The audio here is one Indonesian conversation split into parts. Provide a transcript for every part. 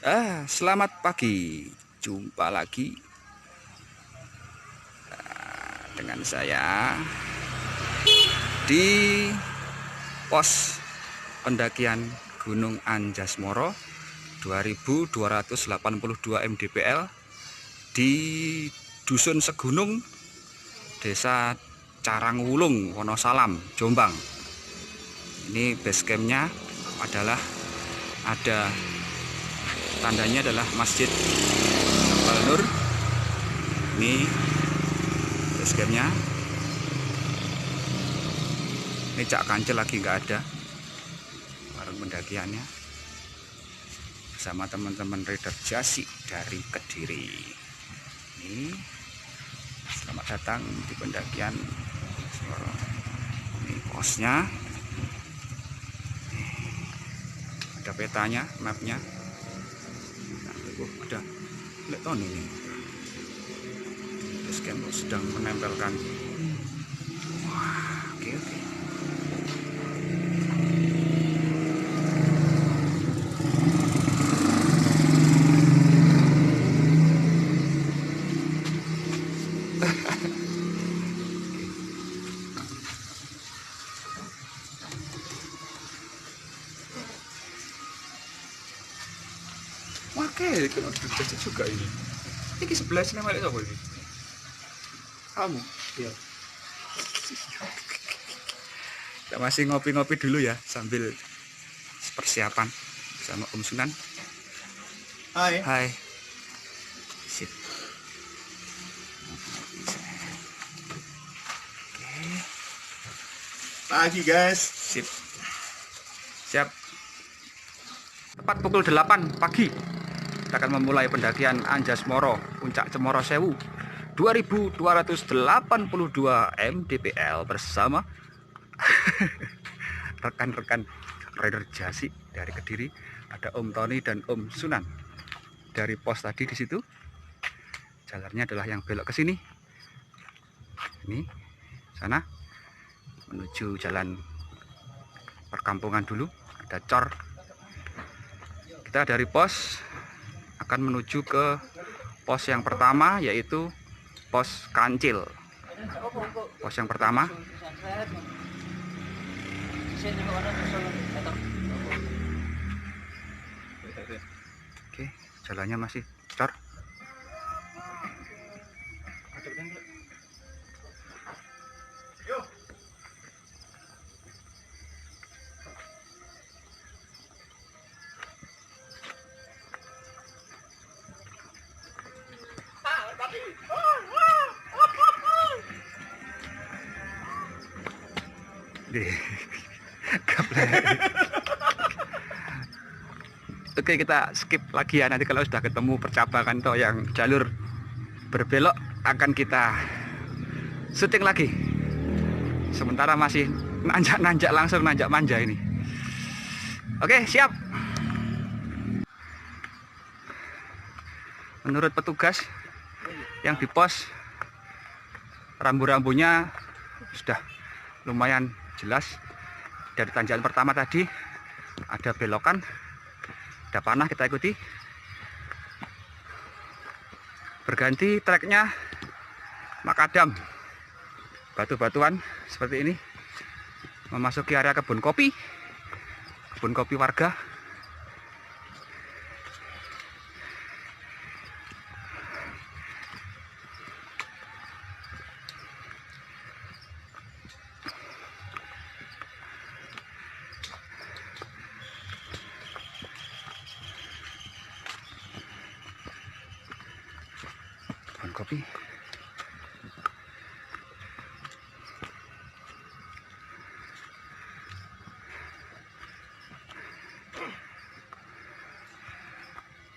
Selamat pagi. Jumpa lagi dengan saya di pos pendakian Gunung Anjasmoro 2282 mdpl di Dusun Segunung, Desa Carangwulung, Wonosalam, Jombang. Ini base campnya adalah ada tandanya adalah Masjid Jabal Nur. Ini base campnya. Ini Cak Kancil lagi nggak ada, warung pendakiannya bersama teman-teman Rider Jasi dari Kediri. Ini selamat datang di pendakian. Ini posnya, ada petanya, mapnya. Nah, udah lihat tahun ini. Basecamp sedang menempelkan. Wah, oke. Oke, kena terjadi juga ini. Ini sebelah sini balik apa ini? Kamu? Iya. Kita masih ngopi-ngopi dulu ya sambil persiapan sama Om Sunan. Hai. Hai. Sip. Pagi guys. Sip. Siap. Tepat pukul 8 pagi kita akan memulai pendakian Anjasmoro, Puncak Cemoro Sewu 2282 mdpl bersama rekan-rekan Rider Jasi dari Kediri. Ada Om Tony dan Om Sunan dari pos tadi di situ. Jalannya adalah yang belok ke sini. Ini sana menuju jalan perkampungan dulu, ada cor. Kita dari pos akan menuju ke pos yang pertama, yaitu pos Kancil. Pos yang pertama. Oke, jalannya masih cor. Oke, kita skip lagi ya. Nanti kalau sudah ketemu percabangan atau yang jalur berbelok akan kita syuting lagi. Sementara masih nanjak-nanjak, langsung nanjak manja ini. Oke, siap. Menurut petugas yang di pos, rambu-rambunya sudah lumayan jelas. Dari tanjakan pertama tadi ada belokan, ada panah, kita ikuti. Berganti treknya makadam, batu-batuan seperti ini, memasuki area kebun kopi warga. Kebun kopi.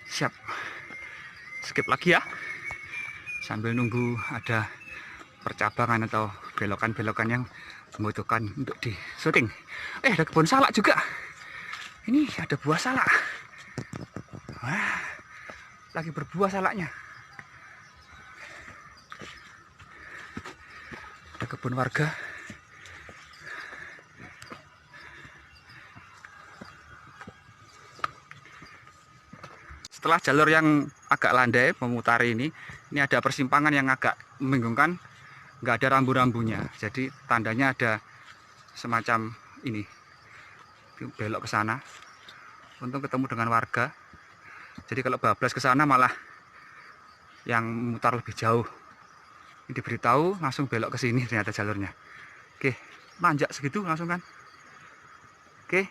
Siap. Skip lagi ya, sambil nunggu ada percabangan atau belokan-belokan yang membutuhkan untuk di syuting. Ada kebun salak juga. Ini ada buah salak. Wah, lagi berbuah salaknya. Ada kebun warga. setelah jalur yang agak landai memutari ini ada persimpangan yang agak membingungkan, nggak ada rambu-rambunya. Jadi tandanya ada semacam ini, belok ke sana. Untung ketemu dengan warga. Jadi kalau bablas ke sana malah yang mutar lebih jauh. Ini diberitahu langsung belok ke sini ternyata jalurnya. Oke, nanjak segitu langsung kan. Oke,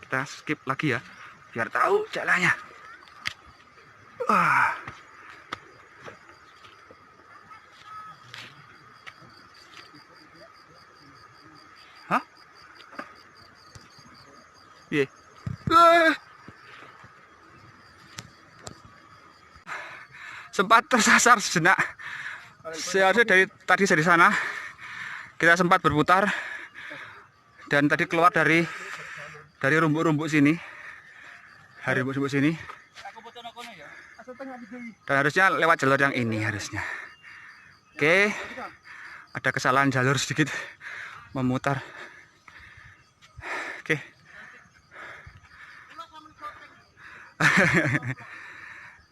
kita skip lagi ya, biar tahu jalannya. Wah. Hah? Iya. Sempat tersasar sejenak. Seharusnya dari sana kita sempat berputar dan tadi keluar dari rumbuk-rumbuk sini, dan harusnya lewat jalur yang ini harusnya. Oke, ada kesalahan jalur sedikit memutar. Oke.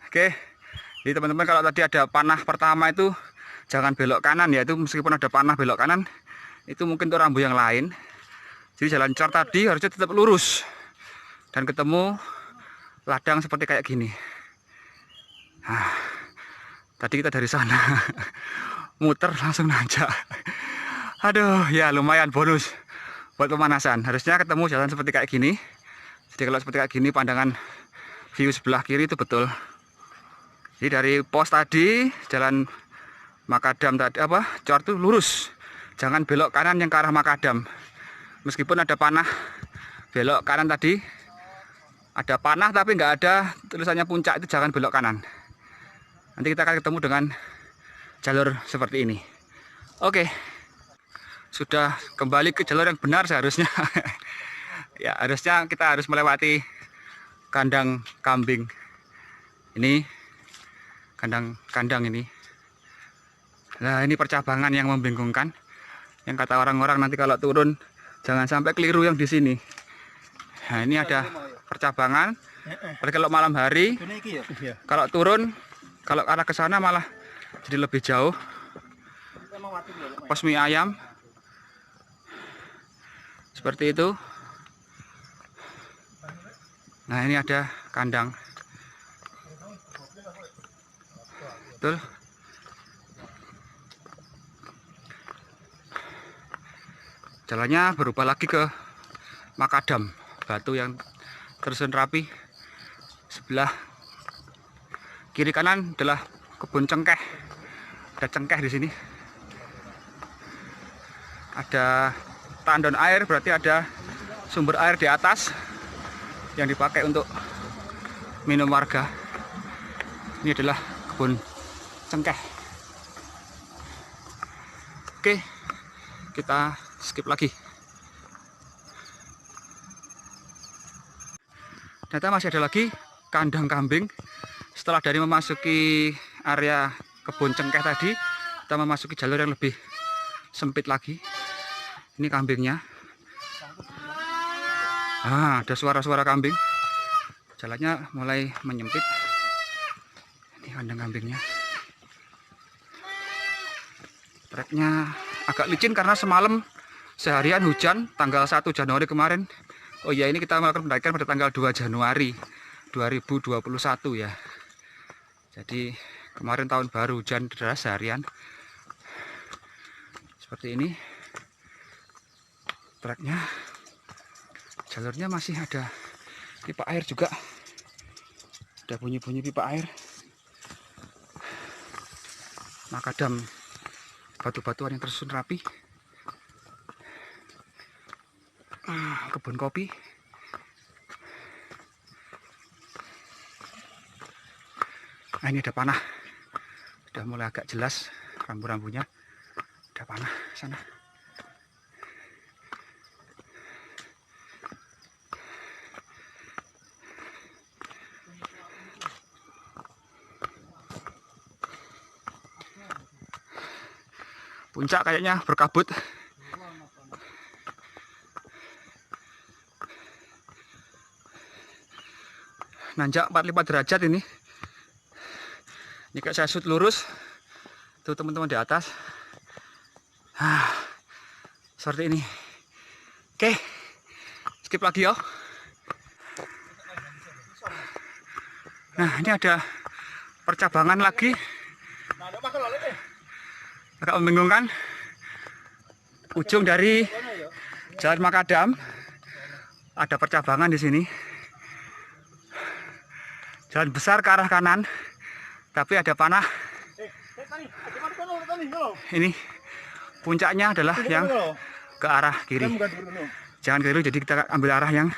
Oke, jadi teman-teman kalau tadi ada panah pertama itu jangan belok kanan ya, itu meskipun ada panah belok kanan itu mungkin untuk rambu yang lain. Jadi jalan cor tadi harusnya tetap lurus dan ketemu ladang seperti kayak gini. Nah, tadi kita dari sana muter langsung nanjak. Aduh ya lumayan bonus buat pemanasan. Harusnya ketemu jalan seperti kayak gini. Jadi kalau seperti kayak gini pandangan view sebelah kiri itu betul. Jadi dari pos tadi jalan Makadam tadi cor itu lurus, jangan belok kanan yang ke arah Makadam. Meskipun ada panah belok kanan tadi, ada panah tapi nggak ada tulisannya puncak, itu jangan belok kanan. Nanti kita akan ketemu dengan jalur seperti ini. Oke, sudah kembali ke jalur yang benar seharusnya. Ya harusnya kita harus melewati kandang kambing. Ini kandang ini. Nah ini percabangan yang membingungkan. Yang kata orang-orang nanti kalau turun jangan sampai keliru yang di sini. Nah ini ada percabangan. Tapi kalau malam hari, kalau turun, kalau arah ke sana malah jadi lebih jauh. Pos mie ayam seperti itu. Nah ini ada kandang. Betul. Jalannya berubah lagi ke Makadam, batu yang tersusun rapi. Sebelah kiri kanan adalah kebun cengkeh. Ada cengkeh di sini. Ada tandon air, berarti ada sumber air di atas yang dipakai untuk minum warga. Ini adalah kebun cengkeh. Oke, kita skip lagi. Ternyata masih ada lagi kandang kambing. Setelah dari memasuki area kebun cengkeh tadi, kita memasuki jalur yang lebih sempit lagi. Ini kambingnya. Ah, ada suara-suara kambing. Jalannya mulai menyempit. Ini kandang kambingnya. Treknya agak licin karena semalam seharian hujan tanggal 1 Januari kemarin. Oh ya, ini kita melakukan pendakian pada tanggal 2 Januari 2021 ya. Jadi kemarin tahun baru hujan deras seharian. Seperti ini. Treknya, jalurnya masih ada pipa air juga. Ada bunyi-bunyi pipa air. Makadam, batu-batuan yang tersusun rapi. Kebun kopi. Nah ini ada panah. Sudah mulai agak jelas rambu-rambunya. Ada panah sana. Puncak kayaknya berkabut. Nanjak 45 derajat ini. Ini kayak saya shoot lurus. Tuh teman-teman di atas. Seperti ini. Oke. Skip lagi ya. Nah, ini ada percabangan lagi. Agak membingungkan. Ujung dari Jalan Makadam ada percabangan di sini. Jalan besar ke arah kanan, tapi ada panah. Ini puncaknya adalah yang ke arah kiri. Jangan keliru, jadi kita ambil arah yang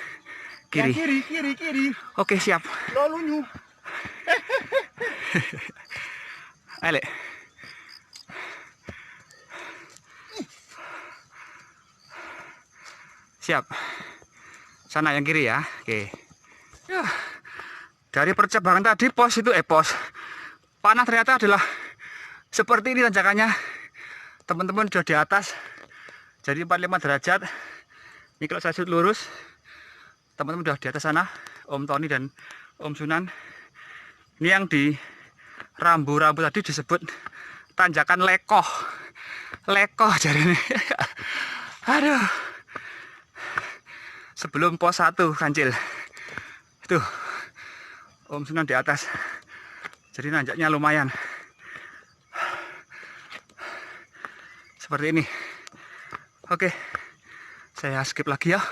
kiri. Kiri. Oke, siap. Lalu Ayo. Siap. Sana yang kiri ya. Oke. Ya. Dari percabangan tadi pos itu pos. Panah ternyata adalah seperti ini tanjakannya. Teman-teman sudah di atas. Jadi 45 derajat. Ini kalau saya shoot lurus. Teman-teman sudah di atas sana. Om Tony dan Om Sunan. Ini yang di rambu-rambu tadi disebut tanjakan lekoh. Lekoh jadi ini. Aduh. Sebelum pos 1 Kancil. Tuh. Om Sunan di atas. Jadi nanjaknya lumayan. Seperti ini. Oke. Saya skip lagi ya.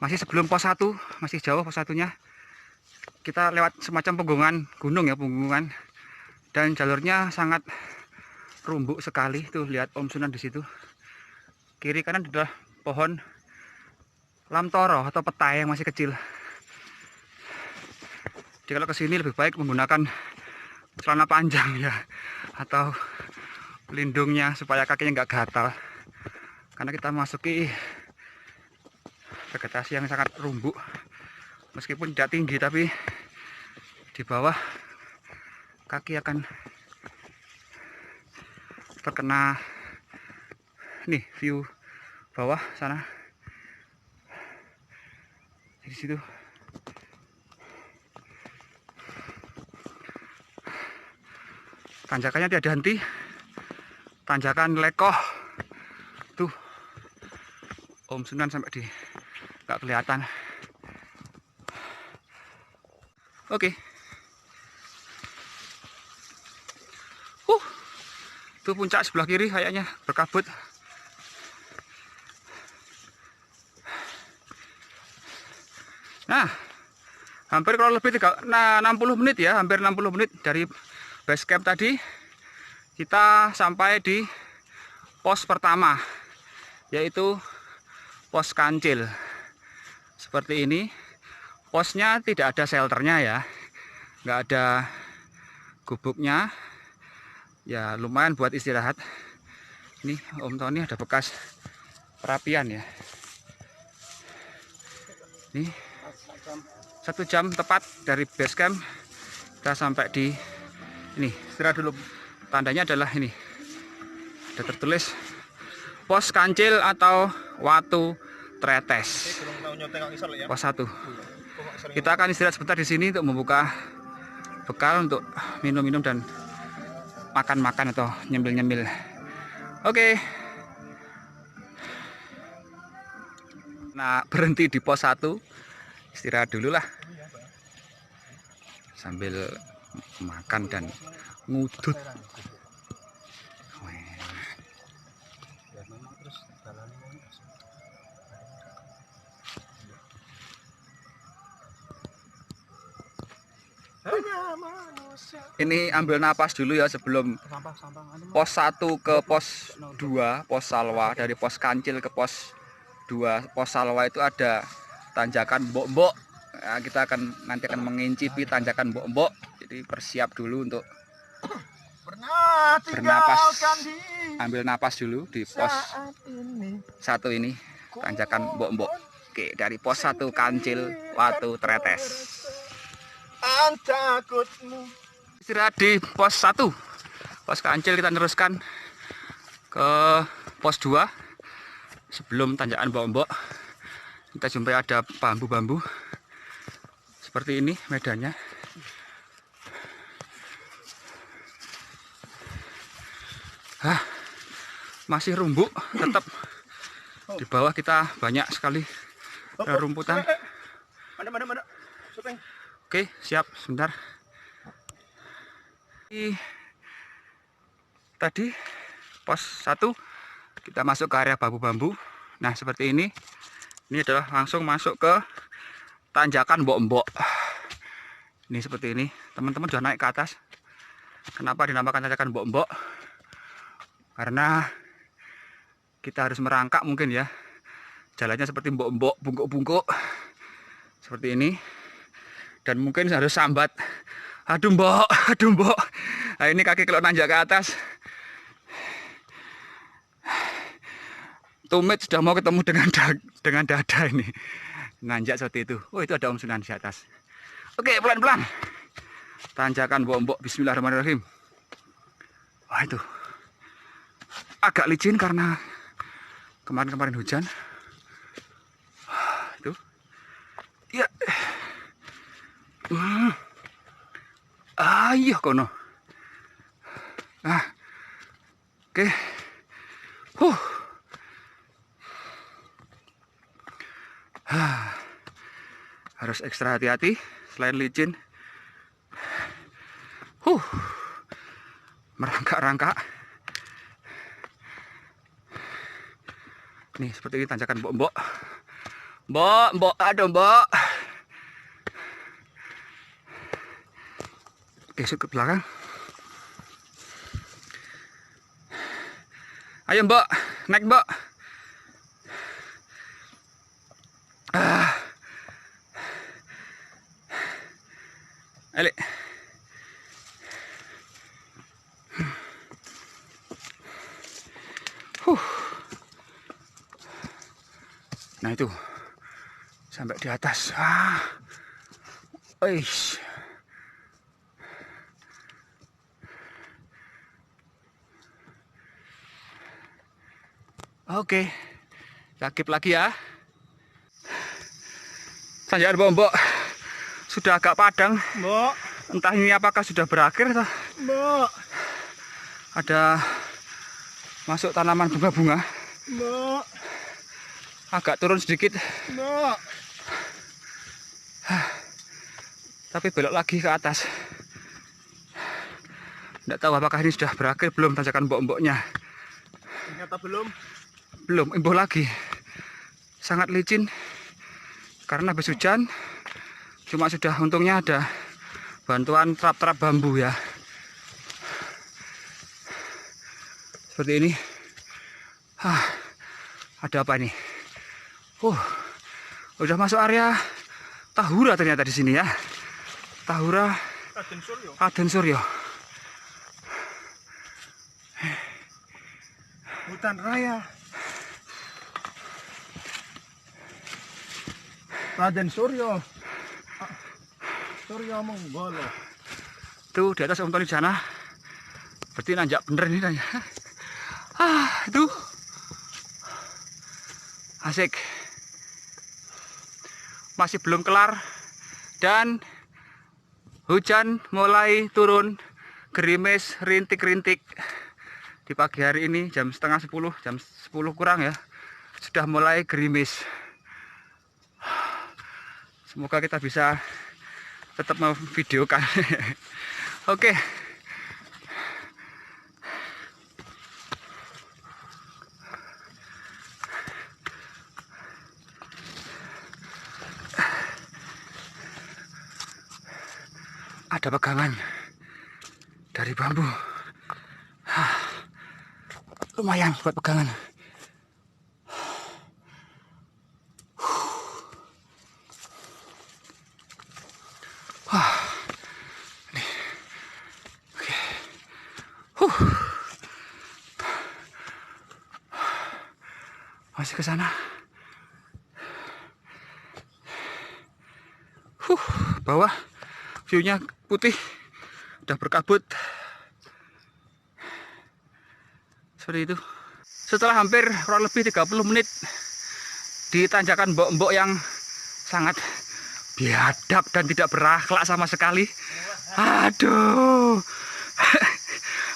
Masih sebelum pos 1, masih jauh pos 1-nya. Kita lewat semacam punggungan gunung ya, punggungan. Dan jalurnya sangat rumbuk sekali. Tuh lihat Om Sunan di situ. Kiri kanan adalah pohon lamtoro atau petai yang masih kecil. Jadi kalau kesini lebih baik menggunakan celana panjang ya, atau pelindungnya supaya kakinya nggak gatal. Karena kita masuki vegetasi yang sangat rumbuk. Meskipun tidak tinggi, tapi di bawah kaki akan terkena nih view bawah sana. Di situ tanjakannya tidak henti. Tanjakan lekoh. Tuh Om Sunan sampai di nggak kelihatan. Oke. Tuh puncak sebelah kiri kayaknya berkabut. Nah, hampir kalau lebih 60 menit ya, hampir 60 menit dari base camp tadi. Kita sampai di pos pertama, yaitu pos Kancil. Seperti ini. Posnya tidak ada shelternya ya, nggak ada gubuknya. Ya lumayan buat istirahat. Ini Om Tony ada bekas perapian ya. Ini 1 jam tepat dari base camp kita sampai di ini. Istirahat dulu. Tandanya adalah ini. Ada tertulis pos Kancil atau Watu Tretes. Pos 1. Kita akan istirahat sebentar di sini untuk membuka bekal untuk minum-minum dan makan-makan atau nyemil-nyemil. Oke. Nah, berhenti di pos 1. Istirahat dulu lah. Sambil makan dan ngudut. Ini ambil napas dulu ya sebelum pos 1 ke pos 2, pos Salwa. Dari pos Kancil ke pos 2, pos Salwa itu ada tanjakan Mbok-Mbok. Nah, kita nanti akan mengincipi tanjakan Mbok-Mbok. Jadi persiap dulu untuk bernapas. Ambil napas dulu di pos 1 ini, tanjakan Mbok-Mbok. Oke, dari pos 1 Kancil Watu Tretes. Istirahat di pos 1 pos Kancil, kita teruskan ke pos 2. Sebelum tanjakan Mbok-Mbok, kita jumpai ada bambu-bambu. Seperti ini medannya. Masih rumbuk, tetap di bawah kita banyak sekali rumputan. Mana. Oke, siap, sebentar. Tadi pos 1 kita masuk ke area bambu-bambu. Nah, seperti ini. Ini adalah langsung masuk ke tanjakan Mbok-Mbok. Ini seperti ini. Teman-teman sudah naik ke atas. Kenapa dinamakan tanjakan Mbok-Mbok? Karena kita harus merangkak mungkin ya. Jalannya seperti Mbok-Mbok, bungkuk-bungkuk. Seperti ini. Dan mungkin harus sambat. Aduh Mbok. Nah, ini kaki kalau nanjak ke atas. Tumit sudah mau ketemu dengan dada ini. Nanjak seperti itu. Oh, itu ada Om Sunan di atas. Oke, pelan-pelan. Tanjakan Mbok-Mbok. Bismillahirrahmanirrahim. Wah, itu agak licin karena kemarin hujan. Itu. Ya. Ayo kono. Oke. Harus ekstra hati-hati selain licin. Merangkak-rangkak. Nih seperti ini tanjakan Mbok-Mbok. Mbok, aduh Mbok. Gesuk ke belakang. Ayo Mbok, naik Mbok. Alik. Nah itu sampai di atas. Oke, sakit lagi ya. Tanjakan Mbok-Mbok sudah agak padang. Mbok. Entah ini apakah sudah berakhir atau Mbok. ada masuk tanaman bunga-bunga. Mbok. Agak turun sedikit. Mbok. Tapi belok lagi ke atas. Tidak tahu apakah ini sudah berakhir belum tanjakan Mbok-Mboknya. Ternyata belum. Belum, imbuh lagi. Sangat licin karena habis hujan. Cuma sudah untungnya ada bantuan trap-trap bambu ya. Seperti ini. Ada apa ini? Udah masuk area Tahura ternyata di sini ya. Tahura Raden Suryo. Hutan raya. Raden Suryo. Suryo Monggolo. Tuh di atas Om Tony di sana. Berarti nanjak bener ini nanya. Itu asik. Masih belum kelar dan hujan mulai turun, gerimis rintik-rintik di pagi hari ini jam setengah 10, jam 10 kurang ya, sudah mulai gerimis. Semoga kita bisa tetap memvideokan. Oke. Ada pegangan dari bambu. Lumayan buat pegangan. Nih. Oke. Masih ke sana. Bawah view-nya putih, udah berkabut seperti itu. Setelah hampir kurang lebih 30 menit di tanjakan mbok-mbok yang sangat biadab dan tidak berakhlak sama sekali. Aduh.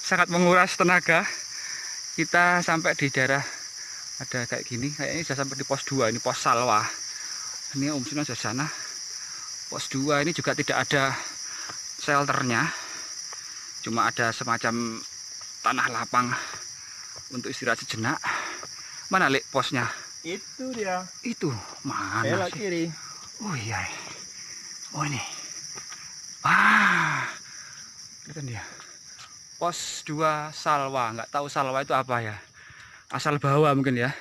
Sangat menguras tenaga. Kita sampai di daerah ada kayak gini, kayaknya sudah sampai di pos 2, ini pos Salwa. Ini Om Sunan sudah sana. Pos 2 ini juga tidak ada shelternya, cuma ada semacam tanah lapang untuk istirahat sejenak. Mana Lek posnya? Itu dia. Itu mana Belok sih? kiri. Oh iya. Oh ini. Ah, itu dia. Pos 2 Salwa. Nggak tahu Salwa itu apa ya. Asal bawa mungkin ya.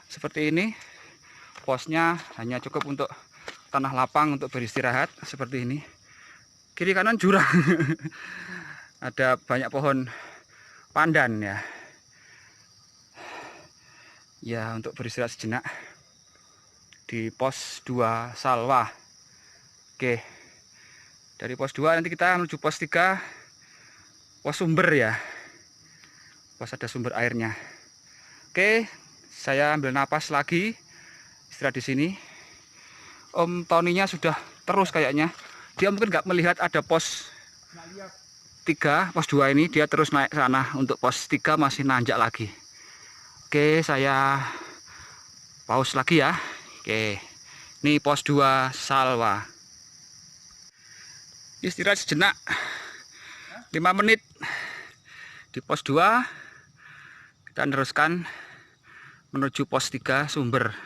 Seperti ini. Posnya hanya cukup untuk tanah lapang untuk beristirahat. Seperti ini. Kiri kanan jurang. Ada banyak pohon pandan ya. Ya, untuk beristirahat sejenak di pos 2 Salwa. Oke. Dari pos 2 nanti kita menuju pos 3. Pos sumber ya. Pos ada sumber airnya. Oke, saya ambil napas lagi. Istirahat di sini. Om Toninya sudah terus kayaknya. Dia mungkin nggak melihat ada pos 3, pos 2 ini. Dia terus naik sana. Untuk pos 3 masih nanjak lagi. Oke, saya pause lagi ya. Oke, ini pos 2 Salwa. Istirahat sejenak 5 menit di pos 2. Kita teruskan menuju pos 3 sumber.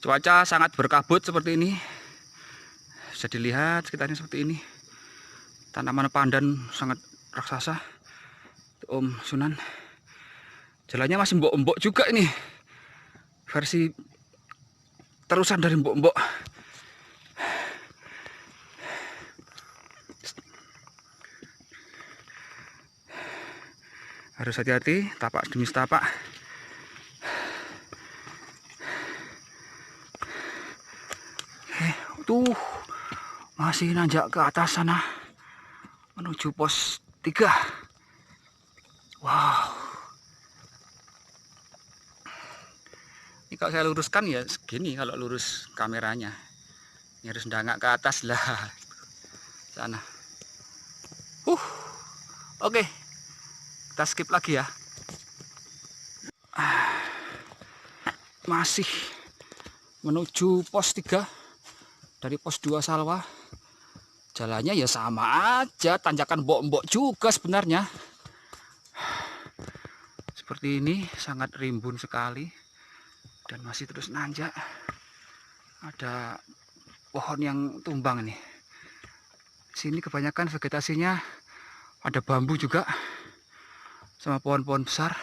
Cuaca sangat berkabut seperti ini. Bisa dilihat sekitarnya seperti ini. Tanaman pandan sangat raksasa. Om Sunan. Jalannya masih mbok-mbok juga ini. Versi terusan dari mbok-mbok. Harus hati-hati, tapak demi tapak. Tuh, masih nanjak ke atas sana. Menuju pos 3. Wow. Ini kalau saya luruskan ya segini kalau lurus kameranya. Ini harus ndangak ke atas lah. Sana. Oke. Kita skip lagi ya. Masih menuju pos 3 dari pos 2 Salwa. Jalannya ya sama aja, tanjakan mbok-mbok juga sebenarnya. Seperti ini, sangat rimbun sekali dan masih terus nanjak. Ada pohon yang tumbang nih. Sini kebanyakan vegetasinya ada bambu juga. Sama pohon-pohon besar.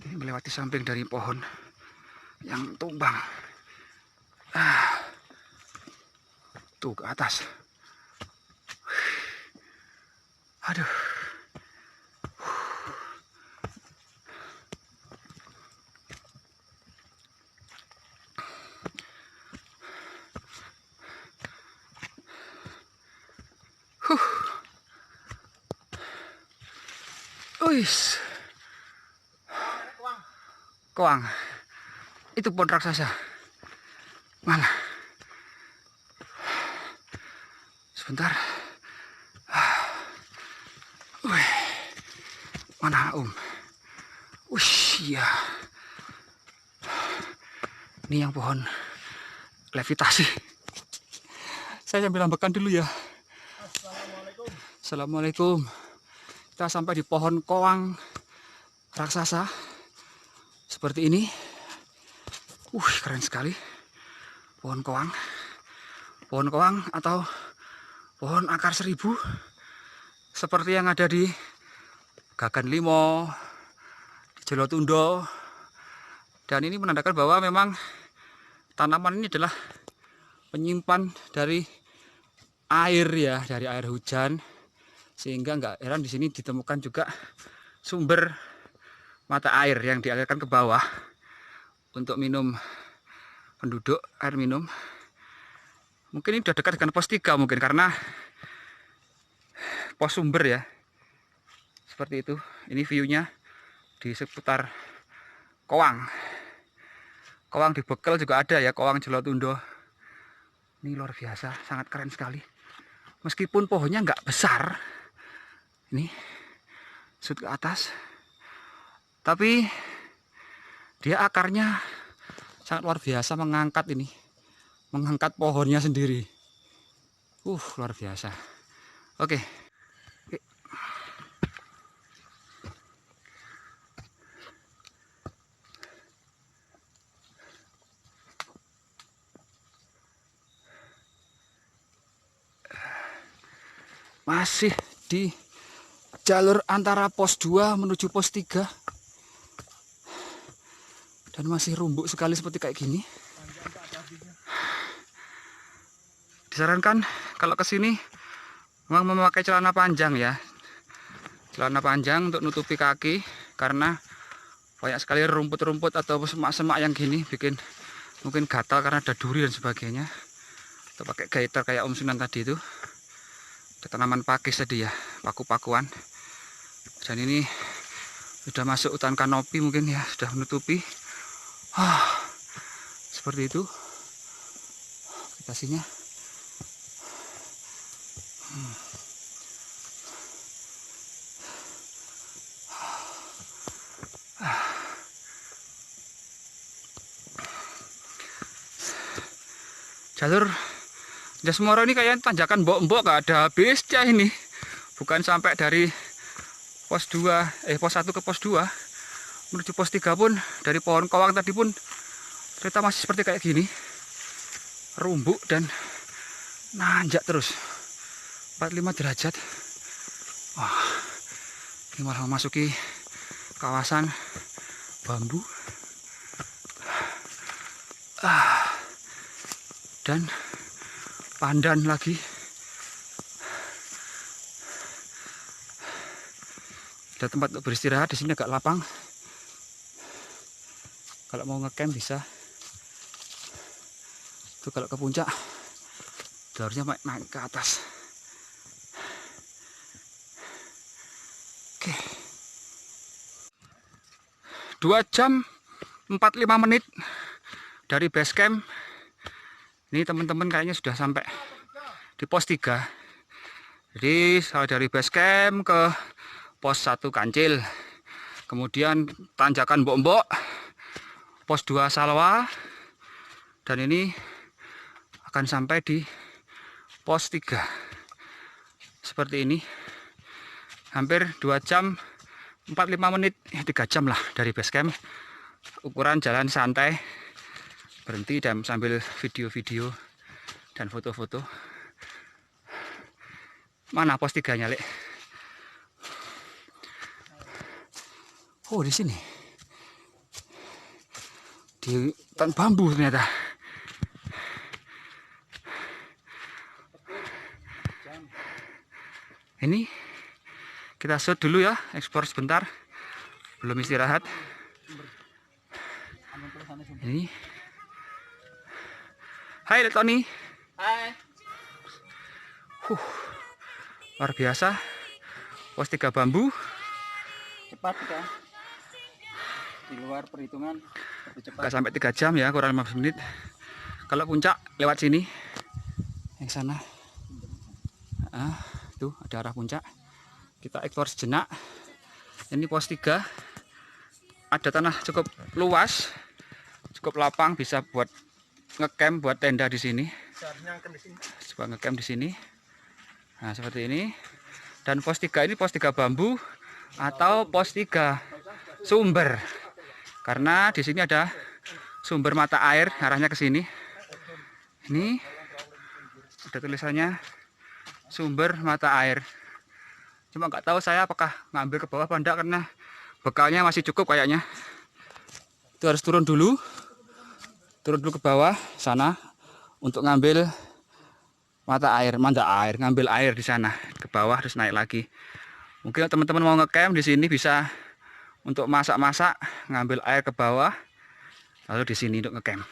Ini melewati samping dari pohon yang tumbang. Tuh ke atas. Aduh. Wis. Koang. Itu pohon raksasa. Mana? Sebentar. Wih. Mana Om? Wih, ya. Ini yang pohon levitasi. Saya sambil lambakan dulu ya. Assalamualaikum. Assalamualaikum. Kita sampai di pohon koang raksasa seperti ini. Keren sekali. Pohon koang. Pohon koang atau pohon akar 1000 seperti yang ada di Gagan Limo, di Jolotundo. Dan ini menandakan bahwa memang tanaman ini adalah penyimpan dari air ya, dari air hujan. Sehingga nggak heran di sini ditemukan juga sumber mata air yang dialirkan ke bawah untuk minum penduduk, air minum. Mungkin ini sudah dekat dengan pos 3 mungkin karena pos sumber ya. Seperti itu. Ini view-nya di seputar Kowang. Kowang di Bekel juga ada ya, Kowang Jelotundo. Ini luar biasa, sangat keren sekali. Meskipun pohonnya nggak besar, ini sud ke atas, tapi dia akarnya sangat luar biasa, mengangkat ini, mengangkat pohonnya sendiri. Luar biasa. Oke. Masih di jalur antara pos 2 menuju pos 3. Dan masih rumbuk sekali seperti kayak gini. Disarankan kalau ke sini memang memakai celana panjang ya. Celana panjang untuk nutupi kaki karena banyak sekali rumput-rumput atau semak-semak yang gini bikin mungkin gatal karena ada duri dan sebagainya. Atau pakai gaiter kayak Om Sunan tadi itu. Tanaman pakis tadi ya, paku-pakuan. Dan ini sudah masuk hutan kanopi mungkin ya, sudah menutupi. Seperti itu aplikasinya. Jalur Jasmoro ini kayak tanjakan mbok-mbok, gak ada habisnya ini. Bukan sampai dari pos 2, pos 1 ke pos 2 menuju pos 3 pun dari pohon kowang tadi pun kereta masih seperti kayak gini. Rumbuk dan nanjak terus. 45 derajat. Wah. Ini malah memasuki kawasan bambu. Dan pandan lagi. Ada tempat untuk beristirahat di sini agak lapang. Kalau mau ngecamp bisa. Itu kalau ke puncak harusnya naik ke atas. Oke. 2 jam 45 menit dari base camp. Ini teman-teman kayaknya sudah sampai di pos 3. Jadi dari base camp ke pos 1 Kancil, kemudian tanjakan Mbok-Mbok, pos 2 Salwa, dan ini akan sampai di pos 3 seperti ini. Hampir 2 jam 45 menit, 3 jam lah dari base camp. Ukuran jalan santai, berhenti dan sambil video-video dan foto-foto. Mana pos 3-nya, Lek? Oh, di sini. Di hutan bambu ternyata. Ini kita shoot dulu ya, ekspor sebentar. Belum istirahat. Ini. Hai Tony. Hai. Luar biasa. Pos 3 bambu. Cepat ya. Di luar perhitungan lebih cepat. Gak sampai 3 jam ya, kurang 15 menit. Kalau puncak lewat sini. Yang sana. Tuh ada arah puncak. Kita ekspor sejenak. Ini pos 3. Ada tanah cukup luas. Cukup lapang, bisa buat ngecamp, buat tenda di sini. Coba ngecamp di sini. Nah, seperti ini. Dan pos 3 ini pos 3 bambu atau pos 3 sumber. Karena di sini ada sumber mata air, arahnya ke sini. Ini ada tulisannya sumber mata air. Cuma nggak tahu saya apakah ngambil ke bawah apa enggak, karena bekalnya masih cukup kayaknya. Itu harus turun dulu ke bawah sana untuk ngambil ngambil air di sana ke bawah terus naik lagi. Mungkin teman-teman mau ngecamp di sini bisa untuk masak-masak, ngambil air ke bawah lalu di sini untuk ngecamp.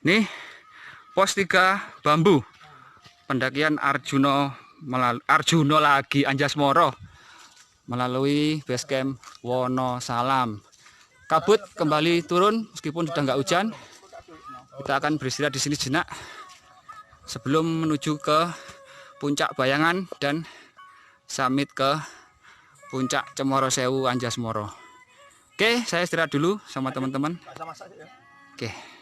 Nih pos 3 bambu pendakian Arjuno Arjuna lagi Anjasmara melalui base camp Wonosalam. Kabut kembali turun meskipun sudah nggak hujan. Kita akan beristirahat di sini jenak sebelum menuju ke puncak Bayangan dan summit ke puncak Cemoro Sewu Anjasmara. Oke, saya istirahat dulu sama teman-teman. Oke.